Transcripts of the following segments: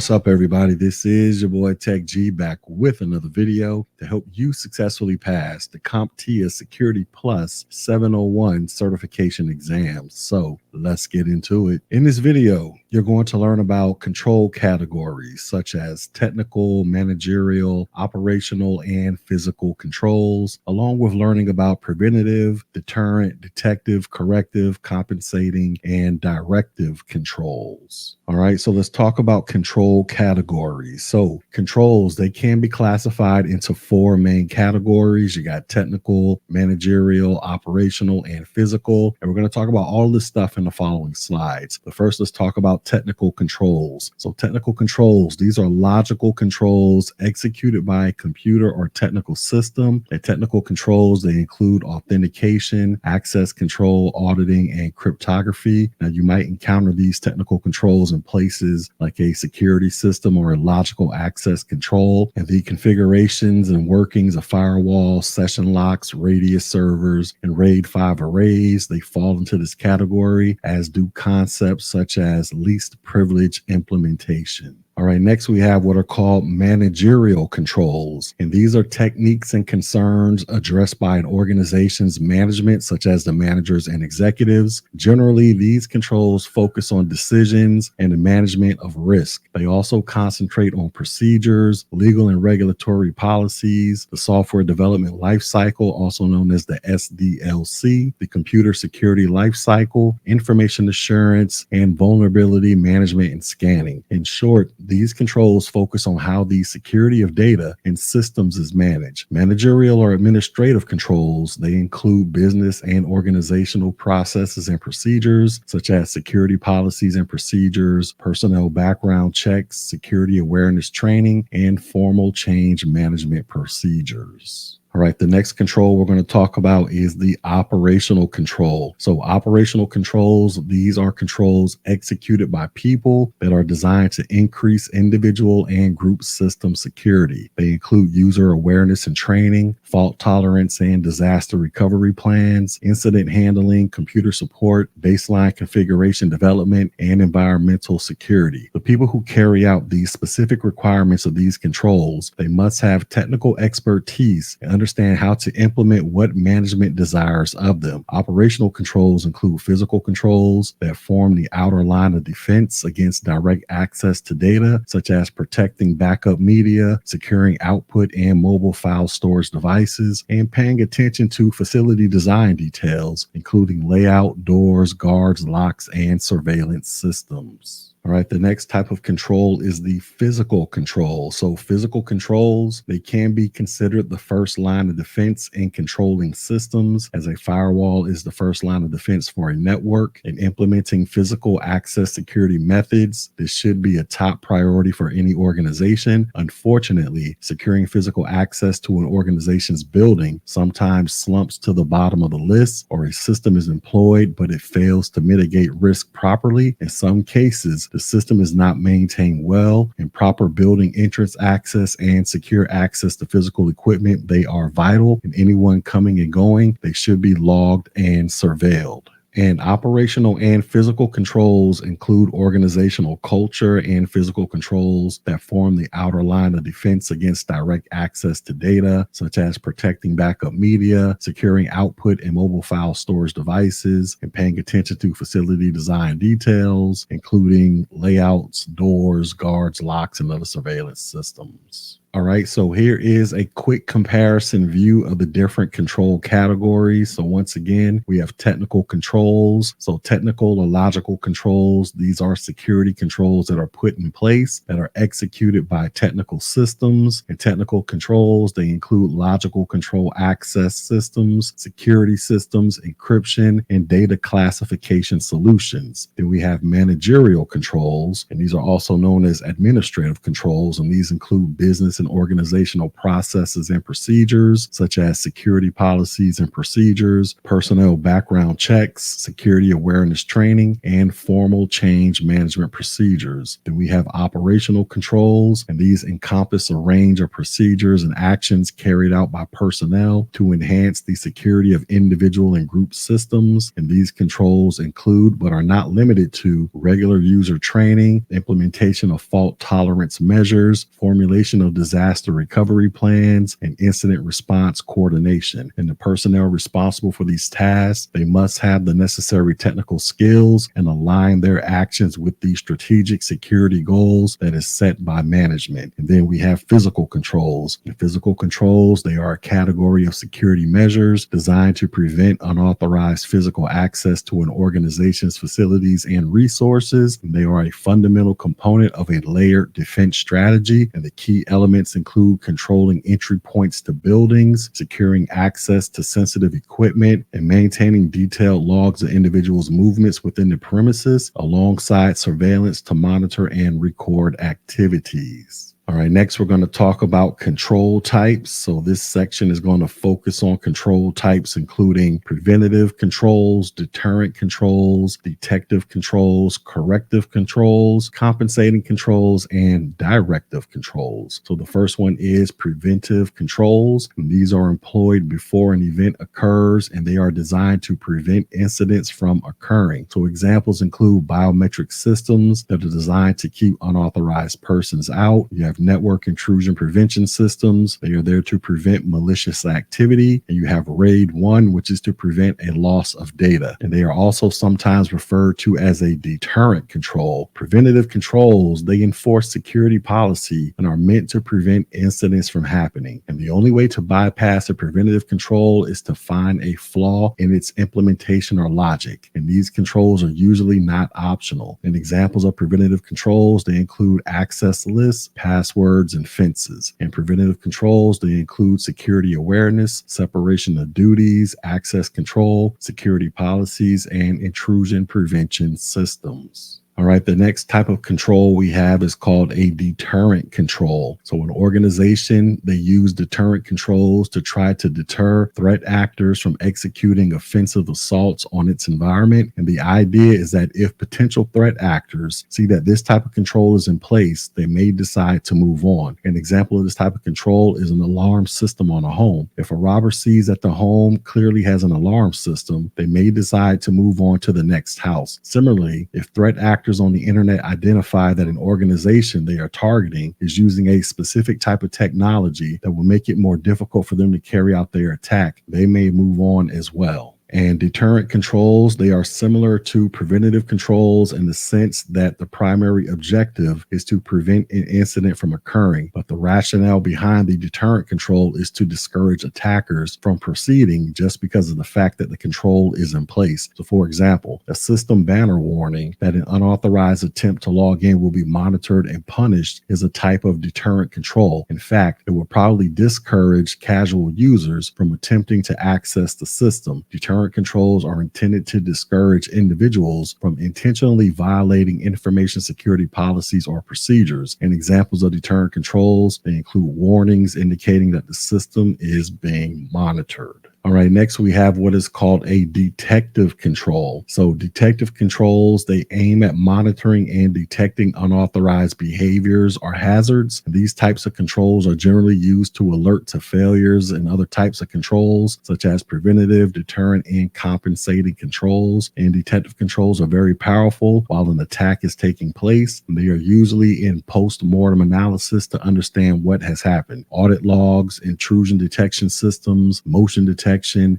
What's up, everybody? This is your boy Tech G back with another video to help you successfully pass the CompTIA Security Plus 701 certification exams. So let's get into it. In this video, you're going to learn about control categories such as technical, managerial, operational, and physical controls, along with learning about preventative, deterrent, detective, corrective, compensating, and directive controls. All right, so let's talk about control categories. So controls, they can be classified into four main categories. You got technical, managerial, operational, and physical. And we're going to talk about all this stuff in the following slides. But first, let's talk about technical controls. So technical controls, these are logical controls executed by a computer or technical system. And technical controls, they include authentication, access control, auditing, and cryptography. Now, you might encounter these technical controls in places like a security system or a logical access control, and the configurations and workings of firewall, session locks, radius servers, and RAID 5 arrays, they fall into this category, as do concepts such as least privilege implementation. All right, next we have what are called managerial controls. And these are techniques and concerns addressed by an organization's management, such as the managers and executives. Generally, these controls focus on decisions and the management of risk. They also concentrate on procedures, legal and regulatory policies, the software development lifecycle, also known as the SDLC, the computer security lifecycle, information assurance, and vulnerability management and scanning. In short, these controls focus on how the security of data and systems is managed. Managerial or administrative controls, they include business and organizational processes and procedures, such as security policies and procedures, personnel background checks, security awareness training, and formal change management procedures. All right, the next control we're going to talk about is the operational control. So operational controls, these are controls executed by people that are designed to increase individual and group system security. They include user awareness and training, fault tolerance and disaster recovery plans, incident handling, computer support, baseline configuration development, and environmental security. The people who carry out these specific requirements of these controls, they must have technical expertise and understand how to implement what management desires of them. Operational controls include physical controls that form the outer line of defense against direct access to data, such as protecting backup media, securing output and mobile file storage devices, and paying attention to facility design details, including layout, doors, guards, locks, and surveillance systems. All right, the next type of control is the physical control. So physical controls, they can be considered the first line of defense in controlling systems, as a firewall is the first line of defense for a network. In implementing physical access security methods, this should be a top priority for any organization. Unfortunately, securing physical access to an organization's building sometimes slumps to the bottom of the list, or a system is employed, but it fails to mitigate risk properly. In some cases, the system is not maintained well, and proper building entrance access and secure access to physical equipment, they are vital, and anyone coming and going, they should be logged and surveilled. And operational and physical controls include organizational culture and physical controls that form the outer line of defense against direct access to data, such as protecting backup media, securing output and mobile file storage devices, and paying attention to facility design details, including layouts, doors, guards, locks, and other surveillance systems. All right, so here is a quick comparison view of the different control categories. So once again, we have technical controls. So technical or logical controls, these are security controls that are put in place that are executed by technical systems. And technical controls, they include logical control access systems, security systems, encryption, and data classification solutions. Then we have managerial controls, and these are also known as administrative controls, and these include business and and organizational processes and procedures, such as security policies and procedures, personnel background checks, security awareness training, and formal change management procedures. Then we have operational controls, and these encompass a range of procedures and actions carried out by personnel to enhance the security of individual and group systems. And these controls include, but are not limited to, regular user training, implementation of fault tolerance measures, formulation of disaster recovery plans, and incident response coordination. And the personnel responsible for these tasks, they must have the necessary technical skills and align their actions with the strategic security goals that is set by management. And then we have physical controls. The physical controls, they are a category of security measures designed to prevent unauthorized physical access to an organization's facilities and resources. And they are a fundamental component of a layered defense strategy. And the key elements include controlling entry points to buildings, securing access to sensitive equipment, and maintaining detailed logs of individuals' movements within the premises, alongside surveillance to monitor and record activities. All right, next we're going to talk about control types. So this section is going to focus on control types, including preventative controls, deterrent controls, detective controls, corrective controls, compensating controls, and directive controls. So the first one is preventive controls. And these are employed before an event occurs, and they are designed to prevent incidents from occurring. So examples include biometric systems that are designed to keep unauthorized persons out. You have network intrusion prevention systems. They are there to prevent malicious activity. And you have RAID 1, which is to prevent a loss of data. And they are also sometimes referred to as a deterrent control. Preventative controls, they enforce security policy and are meant to prevent incidents from happening. And the only way to bypass a preventative control is to find a flaw in its implementation or logic. And these controls are usually not optional. And examples of preventative controls, they include access lists, passwords, and fences. And preventative controls, they include security awareness, separation of duties, access control, security policies, and intrusion prevention systems. All right, the next type of control we have is called a deterrent control. So an organization, they use deterrent controls to try to deter threat actors from executing offensive assaults on its environment. And the idea is that if potential threat actors see that this type of control is in place, they may decide to move on. An example of this type of control is an alarm system on a home. If a robber sees that the home clearly has an alarm system, they may decide to move on to the next house. Similarly, if threat actors on the internet identify that an organization they are targeting is using a specific type of technology that will make it more difficult for them to carry out their attack, they may move on as well. And deterrent controls, they are similar to preventative controls in the sense that the primary objective is to prevent an incident from occurring. But the rationale behind the deterrent control is to discourage attackers from proceeding just because of the fact that the control is in place. So for example, a system banner warning that an unauthorized attempt to log in will be monitored and punished is a type of deterrent control. In fact, it will probably discourage casual users from attempting to access the system. Deterrent controls are intended to discourage individuals from intentionally violating information security policies or procedures. And examples of deterrent controls, they include warnings indicating that the system is being monitored. All right, next we have what is called a detective control. So detective controls, they aim at monitoring and detecting unauthorized behaviors or hazards. These types of controls are generally used to alert to failures and other types of controls, such as preventative, deterrent, and compensating controls. And detective controls are very powerful while an attack is taking place. They are usually in post-mortem analysis to understand what has happened. Audit logs, intrusion detection systems, motion detection,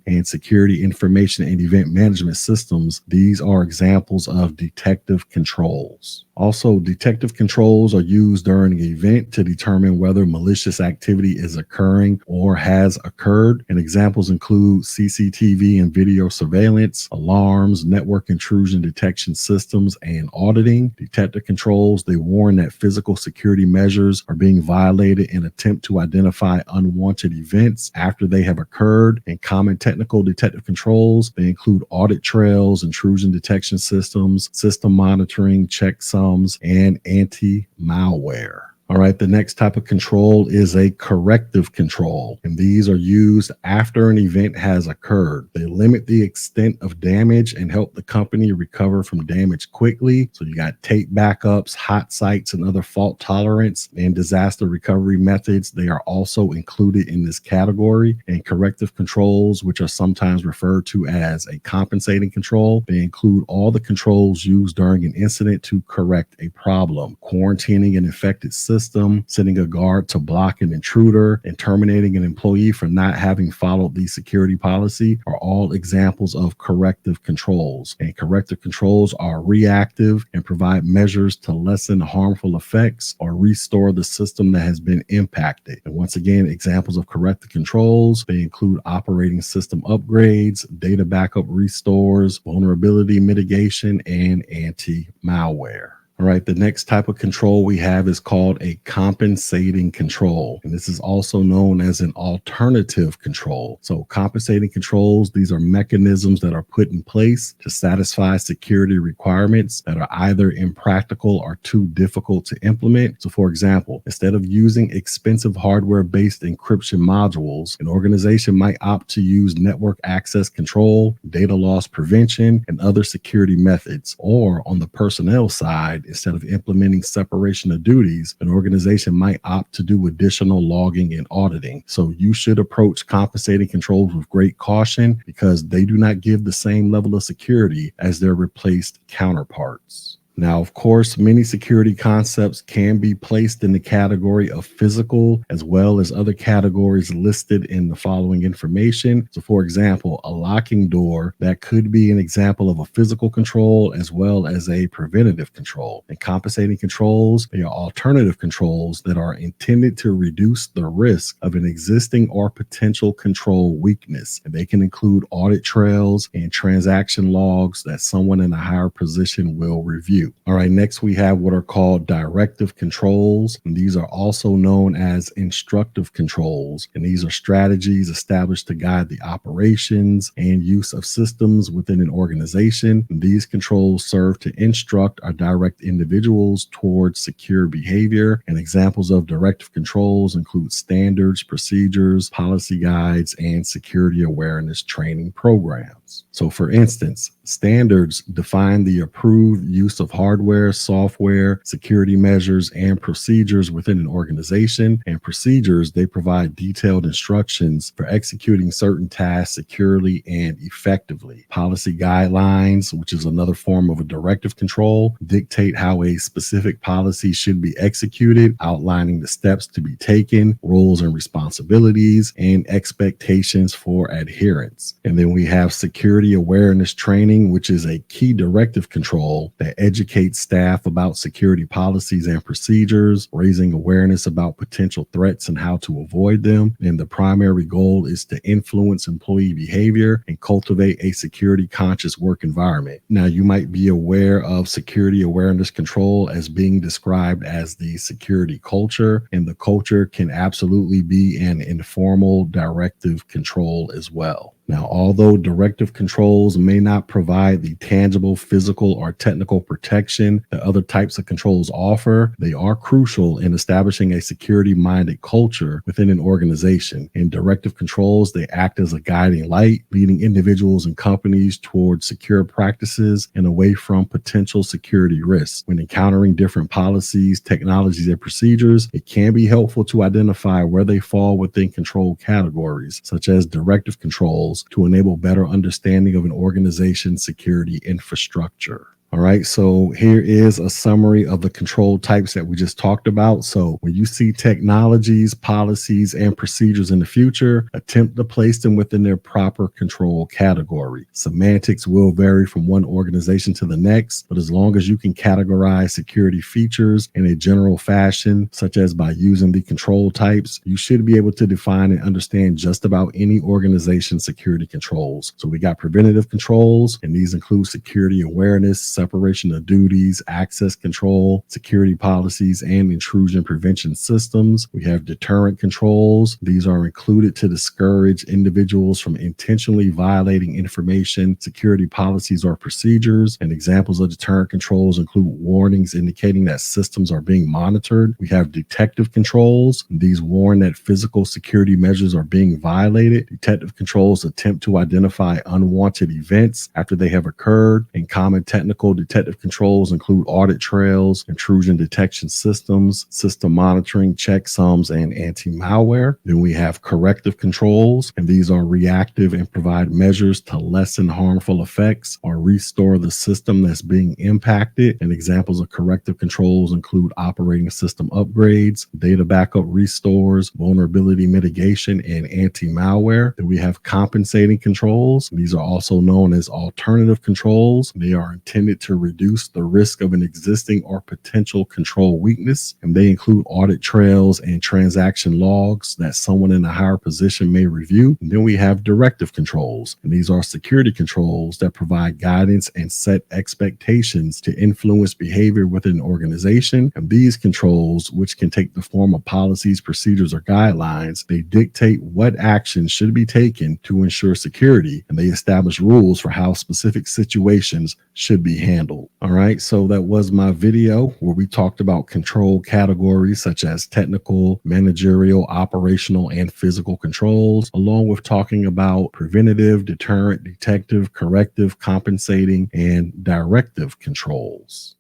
and security information and event management systems. These are examples of detective controls. Also, detective controls are used during an event to determine whether malicious activity is occurring or has occurred. And examples include CCTV and video surveillance, alarms, network intrusion detection systems, and auditing. Detective controls, they warn that physical security measures are being violated and attempt to identify unwanted events after they have occurred. And common technical detective controls, they include audit trails, intrusion detection systems, system monitoring, checksums, and anti-malware. All right, the next type of control is a corrective control, and these are used after an event has occurred. They limit the extent of damage and help the company recover from damage quickly. So you got tape backups, hot sites, and other fault tolerance and disaster recovery methods. They are also included in this category. And corrective controls, which are sometimes referred to as a compensating control, they include all the controls used during an incident to correct a problem. Quarantining an infected system, setting a guard to block an intruder, and terminating an employee for not having followed the security policy are all examples of corrective controls. And corrective controls are reactive and provide measures to lessen harmful effects or restore the system that has been impacted. And once again, examples of corrective controls, they include operating system upgrades, data backup restores, vulnerability mitigation, and anti-malware. All right, the next type of control we have is called a compensating control, and this is also known as an alternative control. So compensating controls, these are mechanisms that are put in place to satisfy security requirements that are either impractical or too difficult to implement. So for example, instead of using expensive hardware-based encryption modules, an organization might opt to use network access control, data loss prevention, and other security methods. Or on the personnel side, instead of implementing separation of duties, an organization might opt to do additional logging and auditing. So you should approach compensating controls with great caution because they do not give the same level of security as their replaced counterparts. Now, of course, many security concepts can be placed in the category of physical as well as other categories listed in the following information. So, for example, a locking door, that could be an example of a physical control as well as a preventative control. And compensating controls, they are alternative controls that are intended to reduce the risk of an existing or potential control weakness. And they can include audit trails and transaction logs that someone in a higher position will review. All right, next we have what are called directive controls, and these are also known as instructive controls, and these are strategies established to guide the operations and use of systems within an organization. And these controls serve to instruct or direct individuals towards secure behavior, and examples of directive controls include standards, procedures, policy guides, and security awareness training programs. So for instance, standards define the approved use of hardware, software, security measures, and procedures within an organization. And procedures, they provide detailed instructions for executing certain tasks securely and effectively. Policy guidelines, which is another form of a directive control, dictate how a specific policy should be executed, outlining the steps to be taken, roles and responsibilities, and expectations for adherence. And then we have security awareness training, which is a key directive control that educates staff about security policies and procedures, raising awareness about potential threats and how to avoid them. And the primary goal is to influence employee behavior and cultivate a security conscious work environment. Now, you might be aware of security awareness control as being described as the security culture, and the culture can absolutely be an informal directive control as well. Now, although directive controls may not provide the tangible physical or technical protection that other types of controls offer, they are crucial in establishing a security-minded culture within an organization. And directive controls, they act as a guiding light, leading individuals and companies towards secure practices and away from potential security risks. When encountering different policies, technologies, and procedures, it can be helpful to identify where they fall within control categories, such as directive controls, to enable better understanding of an organization's security infrastructure. All right, so here is a summary of the control types that we just talked about. So when you see technologies, policies, and procedures in the future, attempt to place them within their proper control category. Semantics will vary from one organization to the next, but as long as you can categorize security features in a general fashion, such as by using the control types, you should be able to define and understand just about any organization's security controls. So we got preventative controls, and these include security awareness, separation of duties, access control, security policies, and intrusion prevention systems. We have deterrent controls. These are included to discourage individuals from intentionally violating information, security policies, or procedures. And examples of deterrent controls include warnings indicating that systems are being monitored. We have detective controls. These warn that physical security measures are being violated. Detective controls attempt to identify unwanted events after they have occurred. And common technical detective controls include audit trails, intrusion detection systems, system monitoring, checksums, and anti-malware. Then we have corrective controls, and these are reactive and provide measures to lessen harmful effects or restore the system that's being impacted. And examples of corrective controls include operating system upgrades, data backup restores, vulnerability mitigation, and anti-malware. Then we have compensating controls. These are also known as alternative controls. They are intended to reduce the risk of an existing or potential control weakness, and they include audit trails and transaction logs that someone in a higher position may review. And then we have directive controls, and these are security controls that provide guidance and set expectations to influence behavior within an organization. And these controls, which can take the form of policies, procedures, or guidelines, they dictate what actions should be taken to ensure security, and they establish rules for how specific situations should be handled. All right, so that was my video where we talked about control categories such as technical, managerial, operational, and physical controls, along with talking about preventative, deterrent, detective, corrective, compensating, and directive controls.